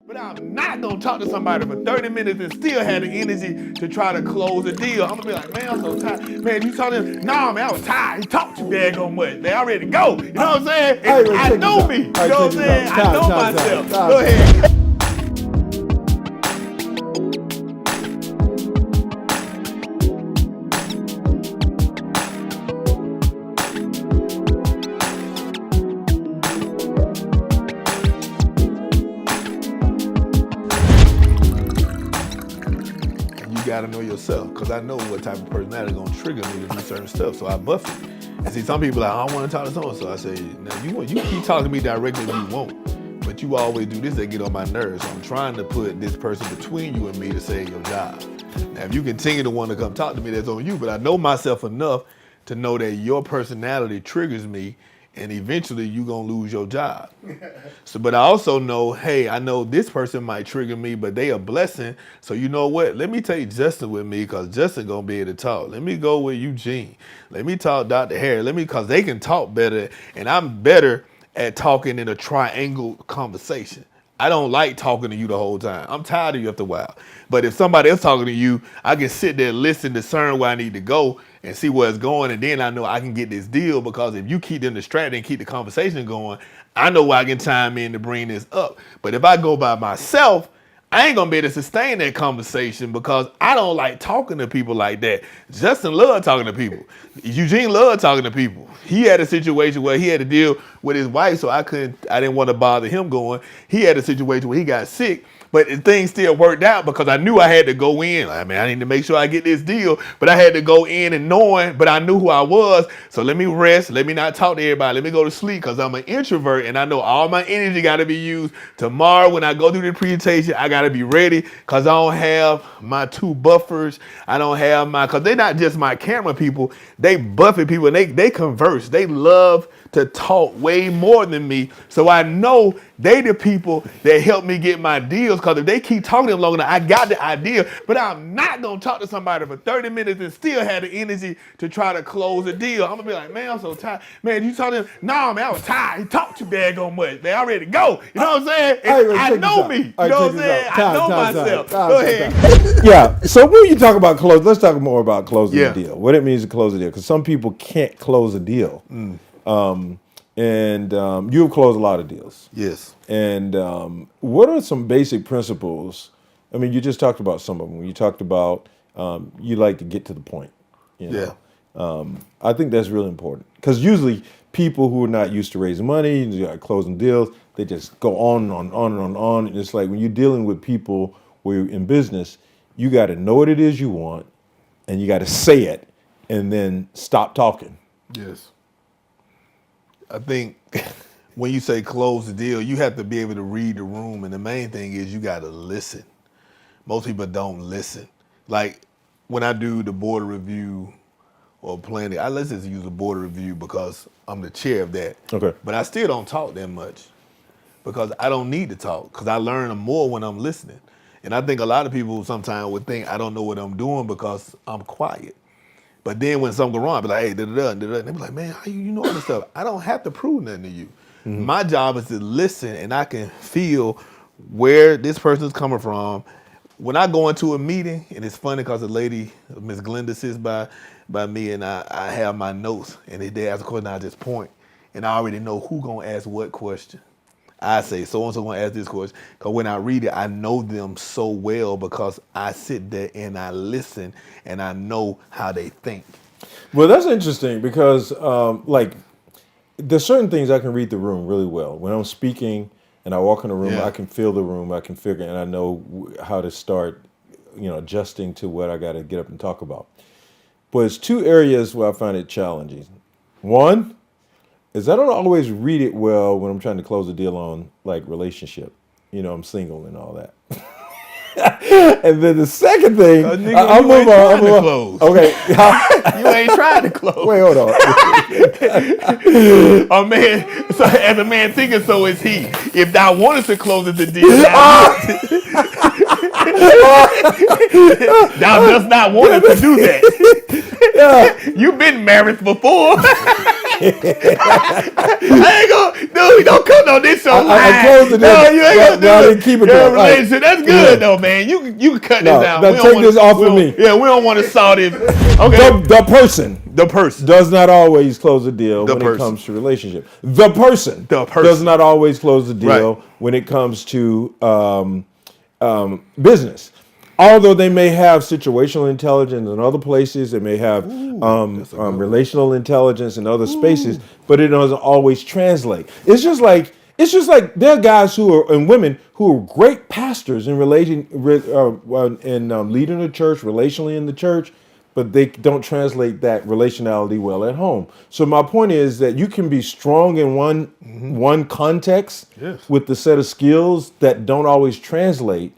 But I'm not gonna talk to somebody for 30 minutes and still have the energy to try to close the deal. I'm gonna be like, man, I'm so tired. Man, you talking to him? Nah, man, I was tired. He talked too daggone much. Man, I'm ready to go. You know what I'm saying? I know me. You know what I'm saying? I know myself. Go ahead. You gotta know yourself, because I know what type of personality is gonna trigger me to do certain stuff, so I buff it. And see, some people are like, I don't want to talk to someone, so I say, now you keep talking to me directly if you won't, but you always do this, they get on my nerves. So I'm trying to put this person between you and me to save your job. Now, if you continue to want to come talk to me, that's on you, but I know myself enough to know that your personality triggers me, and eventually you're gonna lose your job. So, but I also know, hey, I know this person might trigger me, but they a blessing. So you know what? Let me take Justin with me, because Justin gonna be able to talk. Let me go with Eugene. Let me talk Dr. Harry. Because they can talk better, and I'm better at talking in a triangle conversation. I don't like talking to you the whole time. I'm tired of you after a while. But if somebody else talking to you, I can sit there, listen, discern where I need to go and see where it's going. And then I know I can get this deal, because if you keep them distracted and keep the conversation going, I know where I can chime in to bring this up. But if I go by myself, I ain't gonna be able to sustain that conversation, because I don't like talking to people like that. Justin loved talking to people. Eugene loved talking to people. He had a situation where he had to deal with his wife, so I didn't want to bother him going. He had a situation where he got sick, but things still worked out because I knew I had to go in. I mean, I need to make sure I get this deal, but I had to go in and knowing, but I knew who I was. So let me rest. Let me not talk to everybody. Let me go to sleep, because I'm an introvert and I know all my energy got to be used. Tomorrow when I go through the presentation, I got to be ready, because I don't have my two buffers. I don't have because they're not just my camera people. They buffet people, and they converse. They love to talk way more than me. So I know they the people that help me get my deals, because if they keep talking to them long enough, I got the idea. But I'm not going to talk to somebody for 30 minutes and still have the energy to try to close a deal. I'm going to be like, man, I'm so tired. Man, you talking to him? Nah, man, I was tired. He talked too daggone much. Man, I'm ready to go. You know what I'm saying? I know me. You know what I'm saying? I know myself. Go ahead. Yeah, so when you talk about close, let's talk more about closing a deal. What it means to close a deal, because some people can't close a deal. You've closed a lot of deals. Yes. And what are some basic principles? I mean, you just talked about some of them. You talked about you like to get to the point. You know? Yeah. I think that's really important, because usually people who are not used to raising money, closing deals, they just go on and on. And it's like when you're dealing with people where you're in business, you got to know what it is you want, and you got to say it, and then stop talking. Yes. I think when you say close the deal, you have to be able to read the room. And the main thing is you got to listen. Most people don't listen. Like when I do the board review or planning, I let's just use a board review because I'm the chair of that. Okay. But I still don't talk that much, because I don't need to talk, because I learn more when I'm listening. And I think a lot of people sometimes would think I don't know what I'm doing because I'm quiet. But then when something goes wrong, I be like, hey, da-da-da, da-da-da. And they be like, man, how you know all this stuff? I don't have to prove nothing to you. Mm-hmm. My job is to listen, and I can feel where this person's coming from. When I go into a meeting, and it's funny because the lady, Miss Glenda, sits by me, and I have my notes, and they ask a question, I just point, and I already know who gonna ask what question. I say, so-and-so gonna ask this question, because when I read it, I know them so well, because I sit there and I listen, and I know how they think. Well, that's interesting, because there's certain things I can read the room really well. When I'm speaking and I walk in the room, I can feel the room, I can figure, and I know how to start, adjusting to what I got to get up and talk about. But it's two areas where I find it challenging. One is I don't always read it well when I'm trying to close a deal on like relationship. I'm single and all that. And then the second thing, I'll move on. Okay. You ain't trying to close. Wait, hold on. Oh man, so as a man thinking, so is he. If thou wanted to close the deal, thou does not want to do that. You've been married before. I ain't gonna, dude, don't come on this show. I closed it. No, you ain't gonna do it. Keep it Your going. relationship, that's good though, man. You can cut this out. Now take this off of me. Yeah, we don't want to salt it. Okay. The person does not always close a deal when it comes to relationship. The person does not always close the deal when it comes to business. Although they may have situational intelligence in other places, they may have relational intelligence in other spaces, but it doesn't always translate. It's just like there are guys who are and women who are great pastors in leading the church, relationally in the church, but they don't translate that relationality well at home. So my point is that you can be strong in one context with the set of skills that don't always translate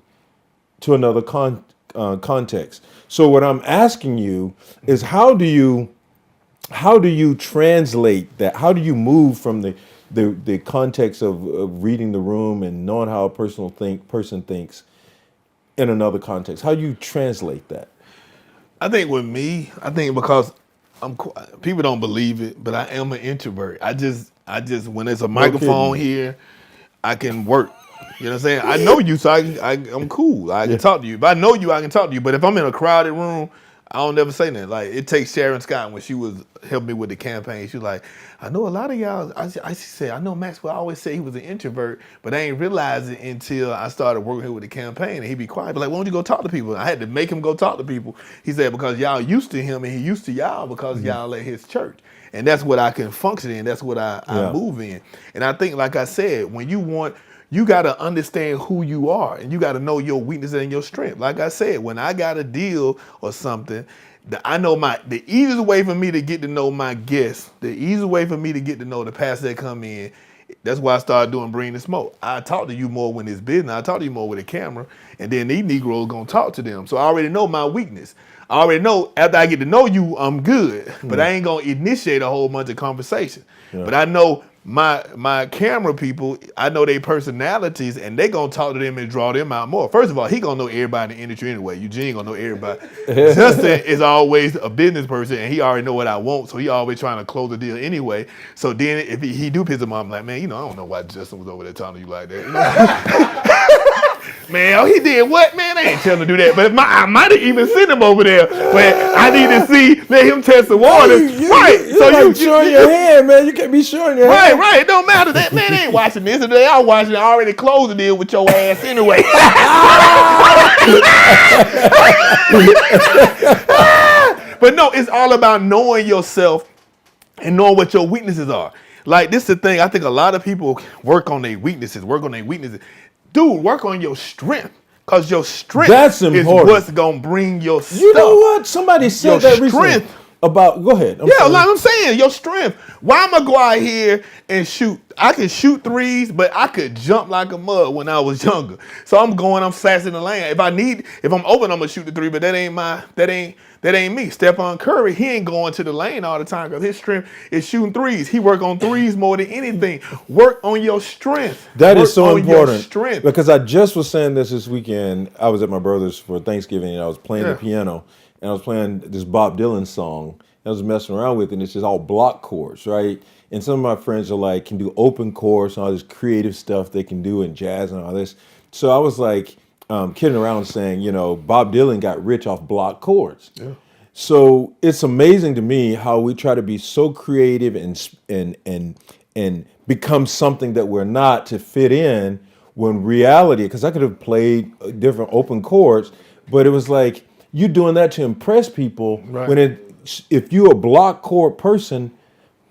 to another context. So what I'm asking you is how do you translate that? How do you move from the context of reading the room and knowing how a person thinks in another context? How do you translate that? I think with me, because people don't believe it, but I am an introvert. I just when there's a microphone here, I can work. You know what I'm saying? I know you, so I'm cool. I can talk to you. If I know you, I can talk to you. But if I'm in a crowded room, I don't never say nothing. Like, it takes Sharon Scott when she was helping me with the campaign. She was like, I know a lot of y'all, she said, I know Maxwell always said he was an introvert, but I ain't realized it until I started working here with the campaign. And he'd be quiet, but like, why don't you go talk to people? I had to make him go talk to people. He said, because y'all used to him and he used to y'all because y'all at his church. And that's what I can function in. That's what I move in. And I think, like I said, when you got to understand who you are and you got to know your weakness and your strength. Like I said, when I got a deal or something, I know the easiest way for me to get to know my guests, the easiest way for me to get to know the pastor that come in, that's why I started doing Bring the Smoke. I talk to you more when it's business. I talk to you more with a camera, and then these Negroes going to talk to them. So I already know my weakness. I already know after I get to know you, I'm good, but I ain't going to initiate a whole bunch of conversation. Yeah. But I know my camera people, I know their personalities, and they gonna talk to them and draw them out more. First of all, he gonna know everybody in the industry anyway. Eugene gonna know everybody. Justin is always a business person, and he already know what I want, so he always trying to close the deal anyway. So then if he do piss him off, I'm like, man, I don't know why Justin was over there talking to you like that. Man, he did what, man? I ain't telling him to do that. But I might have even sent him over there. But I need to let him test the water. So you showing your hand, man. You can't be showing your hand. Right. It don't matter. That man ain't watching this. Today I watching it. I already closed the deal with your ass anyway. But no, it's all about knowing yourself and knowing what your weaknesses are. Like, this is the thing. I think a lot of people work on their weaknesses. Dude, work on your strength. Because your strength is what's going to bring your stuff. You know what? Somebody said that recently. Go ahead. Like I'm saying, your strength. Why am I go out here and shoot? I can shoot threes, but I could jump like a mug when I was younger. So I'm sassing the lane. If I'm open, I'm gonna shoot the three, but that ain't me. Stephon Curry, he ain't going to the lane all the time because his strength is shooting threes. He work on threes more than anything. Work on your strength. That is so important. Because I just was saying this weekend. I was at my brother's for Thanksgiving and I was playing the piano. And I was playing this Bob Dylan song. I was messing around with it, and it's just all block chords, right? And some of my friends are like, can do open chords and all this creative stuff they can do in jazz and all this. So I was like, kidding around saying, Bob Dylan got rich off block chords. Yeah. So it's amazing to me how we try to be so creative and become something that we're not to fit in when reality, because I could have played different open chords, but it was like, you're doing that to impress people. Right. If you're a block chord person,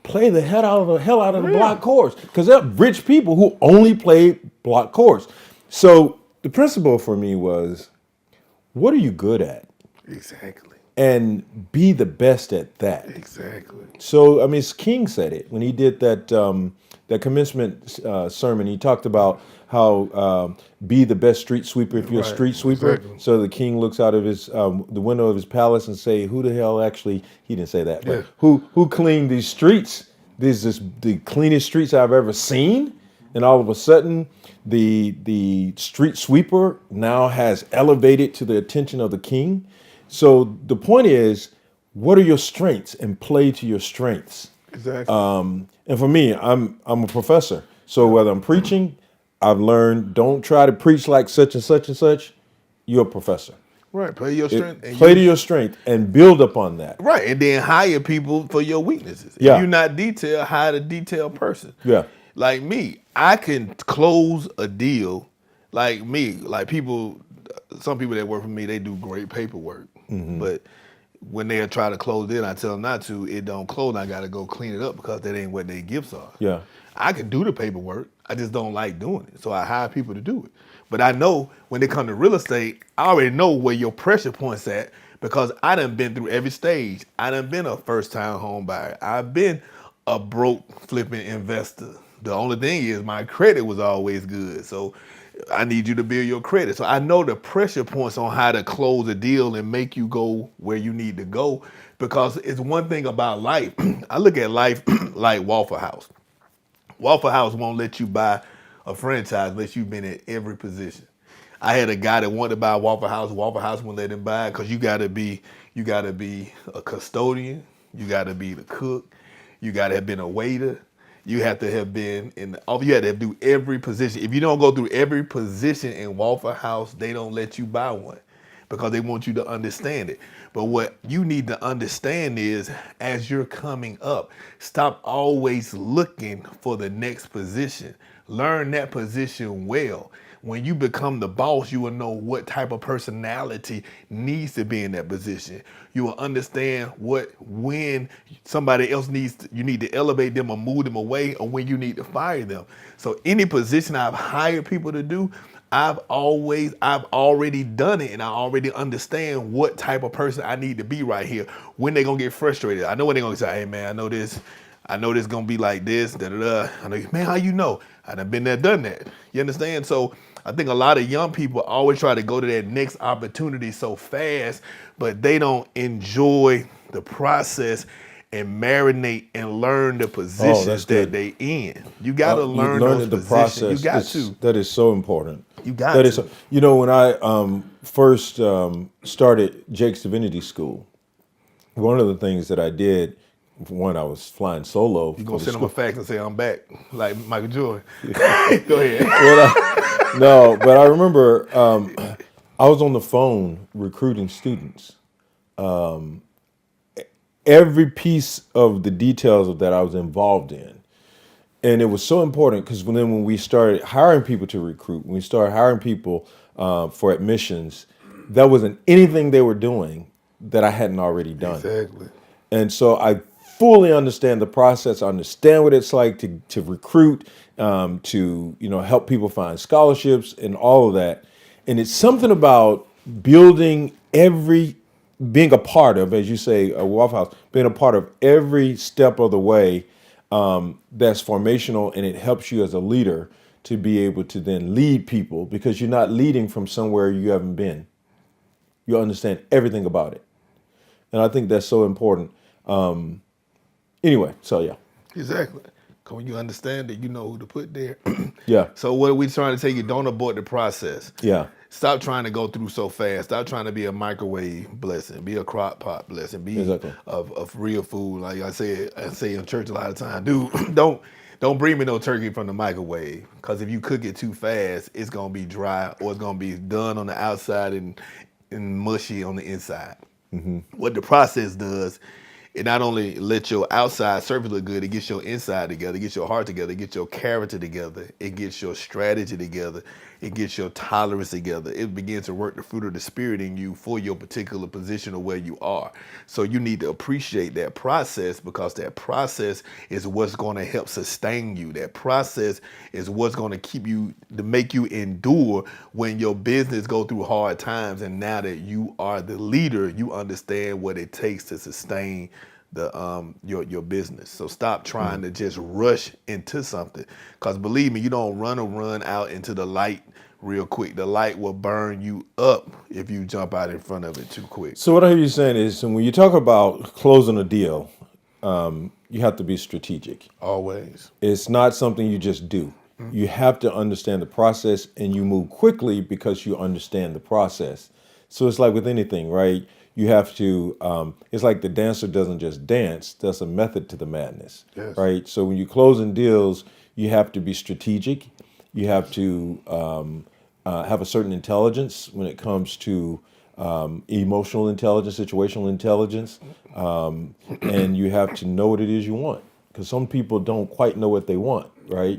play the hell out of the block chords. Because there are rich people who only play block chords. So the principle for me was, what are you good at? Exactly. And be the best at that. Exactly. So, King said it when he did that commencement sermon. He talked about how be the best street sweeper if you're a street sweeper. Exactly. So the king looks out of his the window of his palace and say, "Who the hell actually?" He didn't say that, but who cleaned these streets? This is the cleanest streets I've ever seen. And all of a sudden, the street sweeper now has elevated to the attention of the king. So the point is, what are your strengths, and play to your strengths. Exactly. And for me, I'm a professor. So whether I'm preaching, I've learned don't try to preach like such and such and such. You're a professor. Right. Play your strength and Play to use. your strength and build upon that. Right, and then hire people for your weaknesses. If Yeah. you're not detailed, hire a detailed person. Yeah. Like me, I can close a deal. Like me, like people, some people that work for me, they do great paperwork. But when they try to close it, I tell them not to. It don't close. I got to go clean it up because that ain't what their gifts are. Yeah. I can do the paperwork. I just don't like doing it. So I hire people to do it. But I know when it comes to real estate, I already know where your pressure point's at because I done been through every stage. I done been a first-time home buyer. I've been a broke flipping investor. The only thing is my credit was always good. So I need you to build your credit. So I know the pressure points on how to close a deal and make you go where you need to go because it's one thing about life. I look at life like Waffle House. Waffle House won't let you buy a franchise unless you've been in every position. I had a guy that wanted to buy a Waffle House. Waffle House wouldn't let him buy it because you gotta be a custodian, you gotta be the cook, you gotta have been a waiter, you have to have been you had to do every position. If you don't go through every position in Waffle House, they don't let you buy one because they want you to understand it. But what you need to understand is as you're coming up, stop always looking for the next position. Learn that position well. When you become the boss, you will know what type of personality needs to be in that position. You will understand when somebody else you need to elevate them or move them away, or when you need to fire them. So any position I've hired people to do, I've already done it, and I already understand what type of person I need to be right here. When they're gonna get frustrated, I know when they're gonna say, "Hey man, I know this gonna be like this." Da da da. I know, man, how you know? I done been there, done that. You understand? So I think a lot of young people always try to go to that next opportunity so fast, but they don't enjoy the process and marinate and learn the positions that they in. You got to learn those the positions. process. You got to. That is so important. You got That to. is, you know, when I first started Jake's Divinity School, one of the things that I did, one, I was flying solo. You gonna send them a fax and say I'm back, like Michael Jordan. Go ahead. No, but I remember I was on the phone recruiting students. Every piece of the details of that I was involved in. And it was so important because when we started hiring people to recruit, when we started hiring people for admissions, there wasn't anything they were doing that I hadn't already done. Exactly. And so I fully understand the process. I understand what it's like to recruit, to help people find scholarships and all of that. And it's something about being a part of, as you say, a Waffle House, being a part of every step of the way that's formational, and it helps you as a leader to be able to then lead people because you're not leading from somewhere you haven't been. You understand everything about it. And I think that's so important. Anyway, so yeah. Exactly. Because when you understand it, you know who to put there. Yeah. So what are we trying to tell you? Don't abort the process. Yeah. Stop trying to go through so fast. Stop trying to be a microwave blessing. Be a crock pot blessing. Be Exactly. of real food. Like I say in church a lot of times, dude, don't bring me no turkey from the microwave. Because if you cook it too fast, it's gonna be dry or it's gonna be done on the outside and mushy on the inside. Mm-hmm. What the process does, it not only lets your outside surface look good, it gets your inside together, it gets your heart together, it gets your character together, it gets your strategy together, it gets your tolerance together. It begins to work the fruit of the spirit in you for your particular position or where you are. So you need to appreciate that process because that process is what's going to help sustain you. That process is what's going to keep you, to make you endure when your business go through hard times. And now that you are the leader, you understand what it takes to sustain your business. So stop trying to just rush into something, because believe me, you don't run out into the light real quick. The light will burn you up if you jump out in front of it too quick. So what I hear you saying is, when you talk about closing a deal, you have to be strategic. Always. It's not something you just do. Mm-hmm. You have to understand the process, and you move quickly because you understand the process. So it's like with anything, right? You have to, it's like the dancer doesn't just dance, there's a method to the madness, Yes. right? So when you're closing deals, you have to be strategic. You have to have a certain intelligence when it comes to emotional intelligence, situational intelligence, and you have to know what it is you want. Because some people don't quite know what they want, right?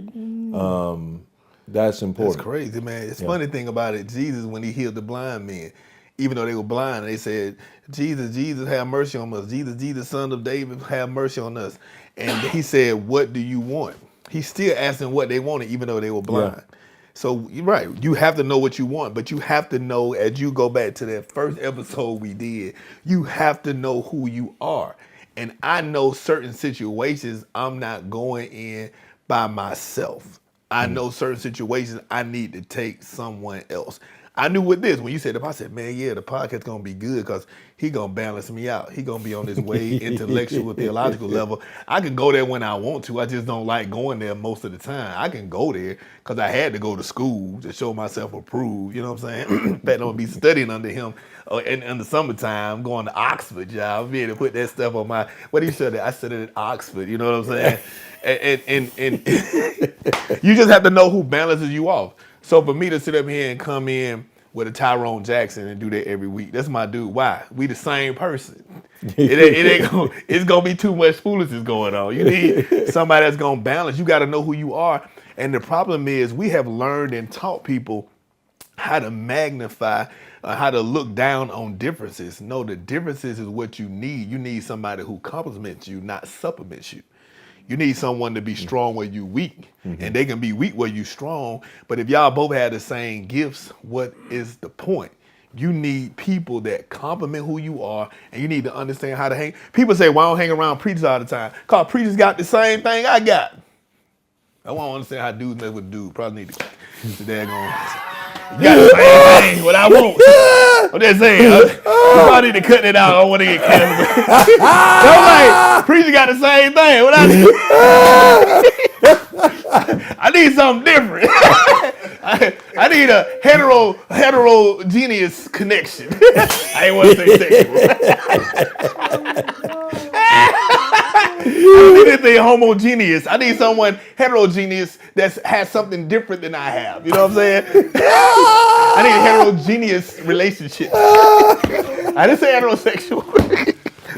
That's important. That's crazy, man. It's funny thing about it. Jesus, when he healed the blind men, even though they were blind, they said, Jesus, Jesus, have mercy on us. Jesus, Jesus, son of David, have mercy on us. And he said, what do you want? He's still asking what they wanted, even though they were blind. Yeah. So you're right. You have to know what you want, but you have to know, as you go back to that first episode we did, you have to know who you are. And I know certain situations I'm not going in by myself. I know certain situations I need to take someone else. I knew with this, when you said, I said, man, yeah, the podcast gonna be good because he gonna balance me out. He gonna be on this way intellectual, theological level. I can go there when I want to. I just don't like going there most of the time. I can go there because I had to go to school to show myself approved. You know what I'm saying? In fact, I'm gonna be studying under him in the summertime, going to Oxford, y'all. I'll be able to put that stuff on my, what do you study? I studied at Oxford, you know what I'm saying? And you just have to know who balances you off. So for me to sit up here and come in with a Tyrone Jackson and do that every week, that's my dude. Why? We the same person. It's gonna be too much foolishness going on. You need somebody that's gonna balance. You got to know who you are. And the problem is we have learned and taught people how to magnify, how to look down on differences. No, the differences is what you need. You need somebody who complements you, not supplements you. You need someone to be strong where you weak, and they can be weak where you strong. But if y'all both have the same gifts, what is the point? You need people that complement who you are, and you need to understand how to hang. People say, well, I don't hang around preachers all the time. Because preachers got the same thing I got. I want to understand how dudes mess with dudes. Probably need to daggone. You got the same thing, what I want. I'm just saying, you probably need to cut that out. I don't want to get canceled. I'm like, preacher got the same thing. What I need? I need something different. I need a heterogeneous connection. I ain't want to say sexual. I don't need anything homogeneous. I need someone heterogeneous that has something different than I have. You know what I'm saying? I need a heterogeneous relationship. I didn't say heterosexual.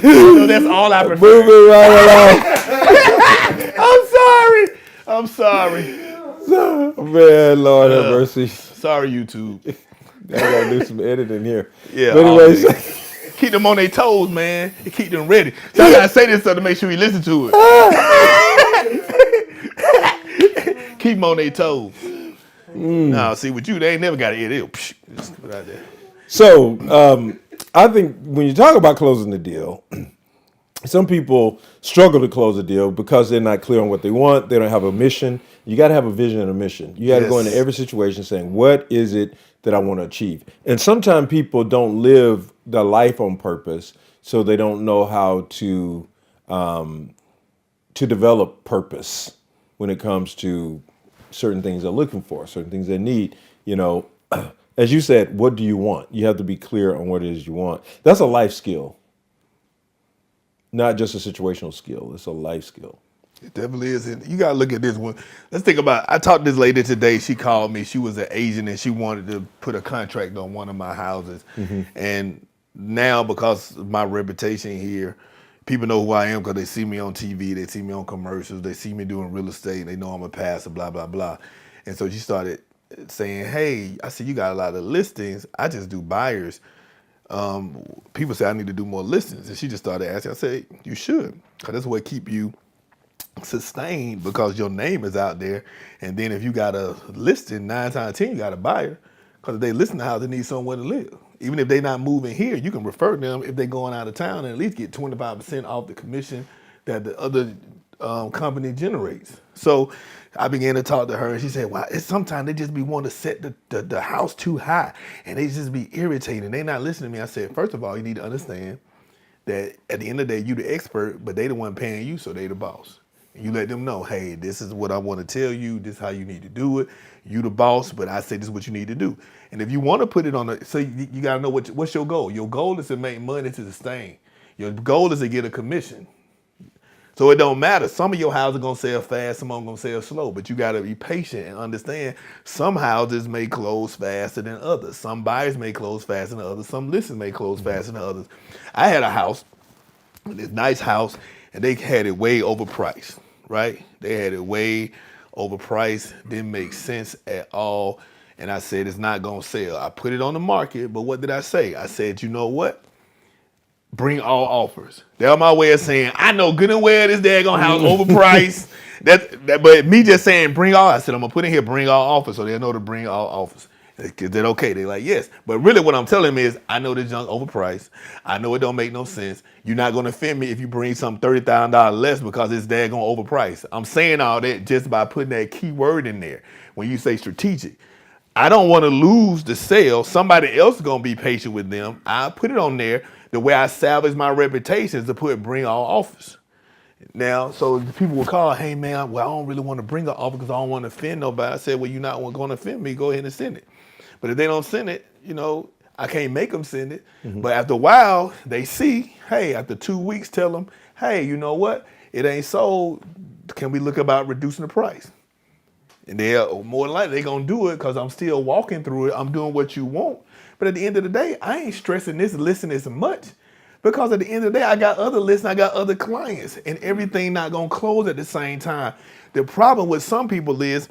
So that's all I prefer. Moving right along. I'm sorry. Man, Lord have mercy. Sorry, YouTube. I gotta do some editing here. Yeah. But anyways, keep them on their toes, man. And keep them ready. So I gotta say this stuff to make sure you listen to it. Keep them on their toes. Nah, see with you, they ain't never got to edit. Just put it out there. So I think when you talk about closing the deal, some people struggle to close a deal because they're not clear on what they want. They don't have a mission. You got to have a vision and a mission. You got to go into every situation saying, what is it that I want to achieve? And sometimes people don't live their life on purpose, so they don't know how to develop purpose when it comes to certain things they're looking for, certain things they need. You know, as you said, what do you want? You have to be clear on what it is you want. That's a life skill. Not just a situational skill. It's a life skill. It definitely is. And you got to look at this one. Let's think about, I talked to this lady today. She called me. She was an agent and she wanted to put a contract on one of my houses. And now because of my reputation here, people know who I am because they see me on TV. They see me on commercials. They see me doing real estate. They know I'm a pastor, blah, blah, blah. And so she started saying, hey, I see you got a lot of listings. I just do buyers. People say I need to do more listings. And she just started asking. I said, you should, because that's what keep you sustained, because your name is out there. And then if you got a listing, 9 times out of 10, you got a buyer, because if they listen to how they need somewhere to live. Even if they're not moving here, you can refer them if they're going out of town and at least get 25% off the commission that the other company generates. So I began to talk to her, and she said, well, sometimes they just be wanting to set the house too high, and they just be irritating. They not listening to me. I said, first of all, you need to understand that at the end of the day, you the expert, but they the one paying you, so they the boss. You let them know, hey, this is what I want to tell you. This is how you need to do it. You the boss, but I say this is what you need to do. And if you want to put it on so you got to know what's your goal. Your goal is to make money to sustain. Your goal is to get a commission. So it don't matter. Some of your houses are going to sell fast, some of them going to sell slow, but you got to be patient and understand some houses may close faster than others. Some buyers may close faster than others. Some listings may close faster than others. I had a house, this nice house, and they had it way overpriced, right? They had it way overpriced, didn't make sense at all. And I said, it's not going to sell. I put it on the market, but what did I say? I said, you know what? Bring all offers. That's my way of saying, I know good and well this daggone house overpriced. But me just saying, bring all, I said, I'm going to put in here, bring all offers, so they'll know to bring all offers. Is that okay? They're like, yes. But really what I'm telling them is, I know this junk overpriced. I know it don't make no sense. You're not going to offend me if you bring some $30,000 less because it's daggone overpriced. I'm saying all that just by putting that key word in there. When you say strategic, I don't want to lose the sale. Somebody else is going to be patient with them. I put it on there. The way I salvage my reputation is to put bring all offers. Now, so people will call, hey man, well, I don't really want to bring an offer because I don't want to offend nobody. I said, well, you're not going to offend me. Go ahead and send it. But if they don't send it, I can't make them send it. Mm-hmm. But after a while, they see, hey, after 2 weeks, tell them, hey, you know what? It ain't sold. Can we look about reducing the price? And they're more likely they're going to do it because I'm still walking through it. I'm doing what you want. But at the end of the day, I ain't stressing this listing as much because at the end of the day, I got other listings, I got other clients, and everything not going to close at the same time. The problem with some people is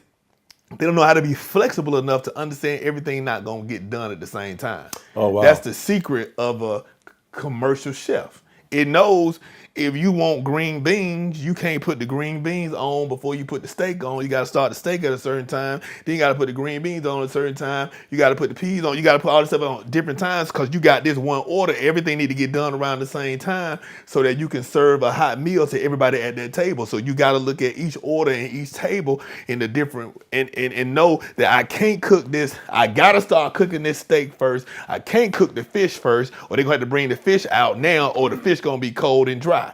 they don't know how to be flexible enough to understand everything not going to get done at the same time. Oh, wow. That's the secret of a commercial chef. It knows if you want green beans, you can't put the green beans on before you put the steak on. You got to start the steak at a certain time. Then you got to put the green beans on at a certain time. You got to put the peas on. You got to put all this stuff on different times because you got this one order. Everything need to get done around the same time so that you can serve a hot meal to everybody at that table. So you got to look at each order and each table in the different and know that I can't cook this. I got to start cooking this steak first. I can't cook the fish first, or they're going to have to bring the fish out now, or the fish going to be cold and dry.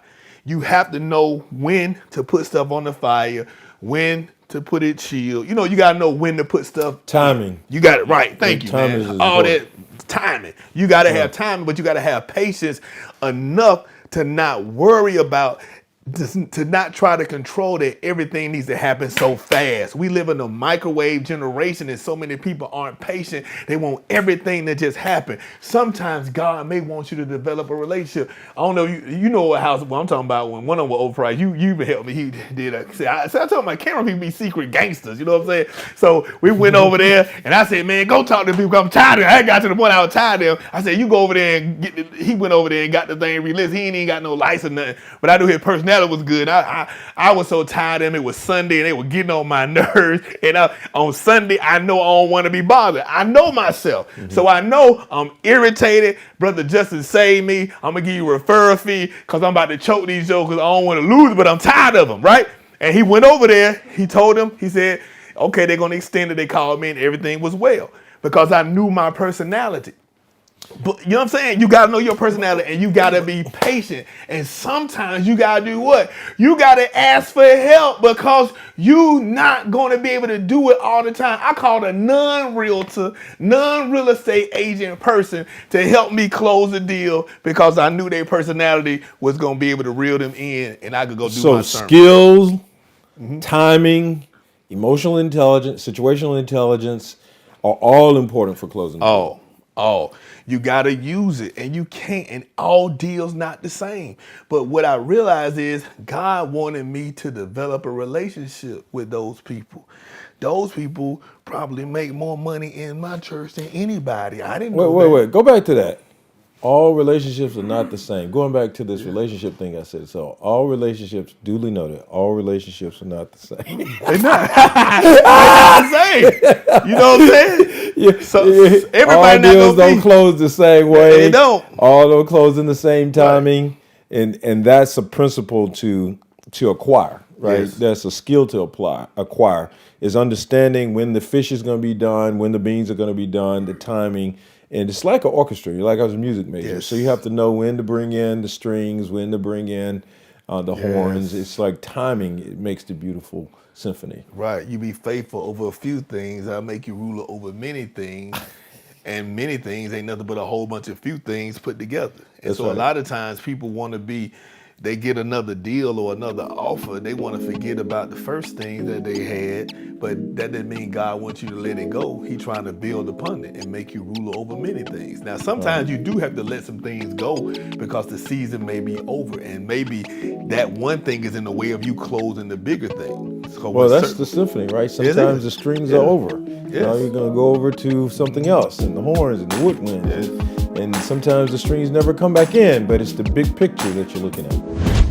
You have to know when to put stuff on the fire, when to put it chill. You got to know when to put stuff. Timing. You got it right. Thank you, man. All that timing. You got to have timing, but you got to have patience enough to not worry about, to not try to control that everything needs to happen so fast. We live in a microwave generation and so many people aren't patient. They want everything to just happen. Sometimes God may want you to develop a relationship. I don't know, you know what house I'm talking about when one of them was overpriced. You even helped me. He did I told my camera people be secret gangsters, you know what I'm saying? So we went over there and I said, man, go talk to people. I'm tired of them. I got to the point I was tired of them. I said, you go over there and he went over there and got the thing relisted. He ain't even got no license or nothing. But I knew his personality was good. I was so tired of them. It was Sunday and they were getting on my nerves. And on Sunday, I know I don't want to be bothered. I know myself. Mm-hmm. So I know I'm irritated. Brother Justin saved me. I'm going to give you a referral fee because I'm about to choke these jokers. I don't want to lose, but I'm tired of them, right? And he went over there. He told them, he said, okay, they're going to extend it. They called me and everything was well because I knew my personality. But you know what I'm saying? You got to know your personality and you got to be patient. And sometimes you got to do what? You got to ask for help because you not going to be able to do it all the time. I called a non-realtor, non-real estate agent person to help me close the deal because I knew their personality was going to be able to reel them in and I could go do my sermon. So skills, timing, emotional intelligence, situational intelligence are all important for closing the deal. You got to use it and you can't, and all deals not the same. But what I realized is God wanted me to develop a relationship with those people. Those people probably make more money in my church than anybody. I didn't know Wait. Go back to that. All relationships are not the same. Going back to this relationship thing I said. So all relationships, duly noted, all relationships are not the same. They're not. They're not the same. You know what I'm saying? Yeah. So everybody all deals don't close the same way. They don't. All don't close in the same timing. Right. And that's a principle to acquire, right? Yes. That's a skill to acquire is understanding when the fish is going to be done, when the beans are going to be done, the timing. And it's like an orchestra. You're like I was a music major. Yes. So you have to know when to bring in the strings, when to bring in the horns. It's like timing. It makes the beautiful symphony. Right. You be faithful over a few things. I'll make you ruler over many things. And many things ain't nothing but a whole bunch of few things put together. And That's so right. a lot of times people want to they get another deal or another offer. They want to forget about the first thing that they had, but that doesn't mean God wants you to let it go. He's trying to build upon it and make you ruler over many things. Now, sometimes you do have to let some things go because the season may be over, and maybe that one thing is in the way of you closing the bigger thing. So Well, that's the symphony, right? Sometimes the strings are over. Yes. You know, you're going to go over to something else, and the horns and the woodwind. Yes. And sometimes the strings never come back in, but it's the big picture that you're looking at.